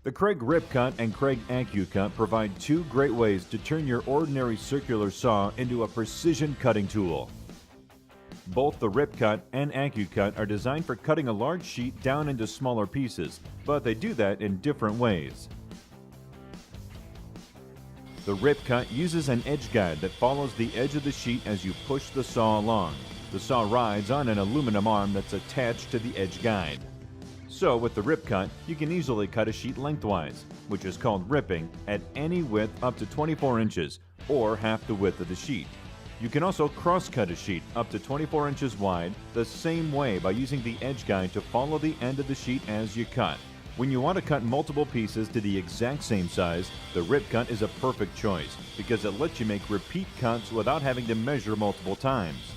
The Craig Ripcut and Craig AccuCut provide two great ways to turn your ordinary circular saw into a precision cutting tool. Both the Ripcut and AccuCut are designed for cutting a large sheet down into smaller pieces, but they do that in different ways. The Ripcut uses an edge guide that follows the edge of the sheet as you push the saw along. The saw rides on an aluminum arm that's attached to the edge guide. So with the Ripcut, you can easily cut a sheet lengthwise, which is called ripping, at any width up to 24 inches, or half the width of the sheet. You can also cross-cut a sheet up to 24 inches wide the same way by using the edge guide to follow the end of the sheet as you cut. When you want to cut multiple pieces to the exact same size, the Ripcut is a perfect choice because it lets you make repeat cuts without having to measure multiple times.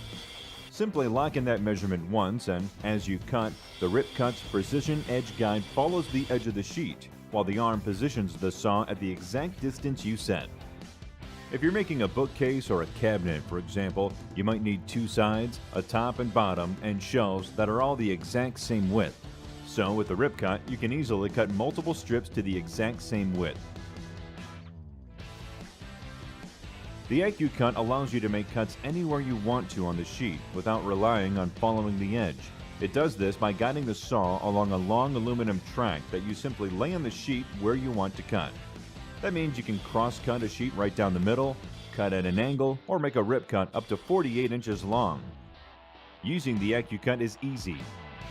Simply lock in that measurement once, and as you cut, the Ripcut's precision edge guide follows the edge of the sheet, while the arm positions the saw at the exact distance you set. If you're making a bookcase or a cabinet, for example, you might need two sides, a top and bottom, and shelves that are all the exact same width. So with the Ripcut, you can easily cut multiple strips to the exact same width. The AccuCut allows you to make cuts anywhere you want to on the sheet without relying on following the edge. It does this by guiding the saw along a long aluminum track that you simply lay on the sheet where you want to cut. That means you can cross-cut a sheet right down the middle, cut at an angle, or make a Ripcut up to 48 inches long. Using the AccuCut is easy.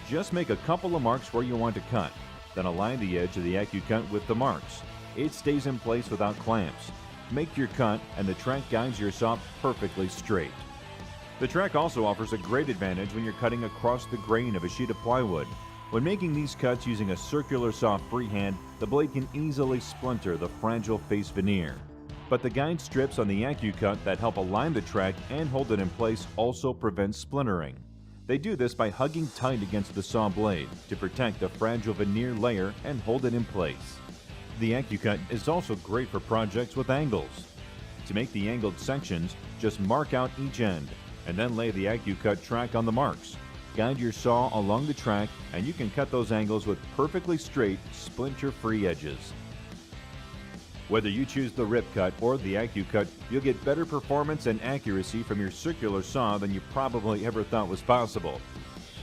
Just make a couple of marks where you want to cut, then align the edge of the AccuCut with the marks. It stays in place without clamps. Make your cut, and the track guides your saw perfectly straight. The track also offers a great advantage when you're cutting across the grain of a sheet of plywood. When making these cuts using a circular saw freehand, the blade can easily splinter the fragile face veneer. But the guide strips on the AccuCut that help align the track and hold it in place also prevent splintering. They do this by hugging tight against the saw blade to protect the fragile veneer layer and hold it in place. The AccuCut is also great for projects with angles. To make the angled sections, just mark out each end, and then lay the AccuCut track on the marks. Guide your saw along the track, and you can cut those angles with perfectly straight, splinter-free edges. Whether you choose the Ripcut or the AccuCut, you'll get better performance and accuracy from your circular saw than you probably ever thought was possible.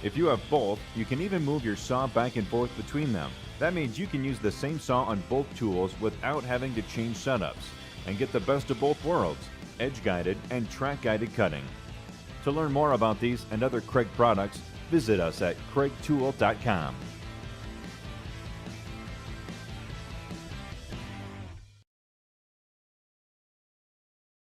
If you have both, you can even move your saw back and forth between them. That means you can use the same saw on both tools without having to change setups, and get the best of both worlds, edge-guided and track-guided cutting. To learn more about these and other Craig products, visit us at craigtool.com.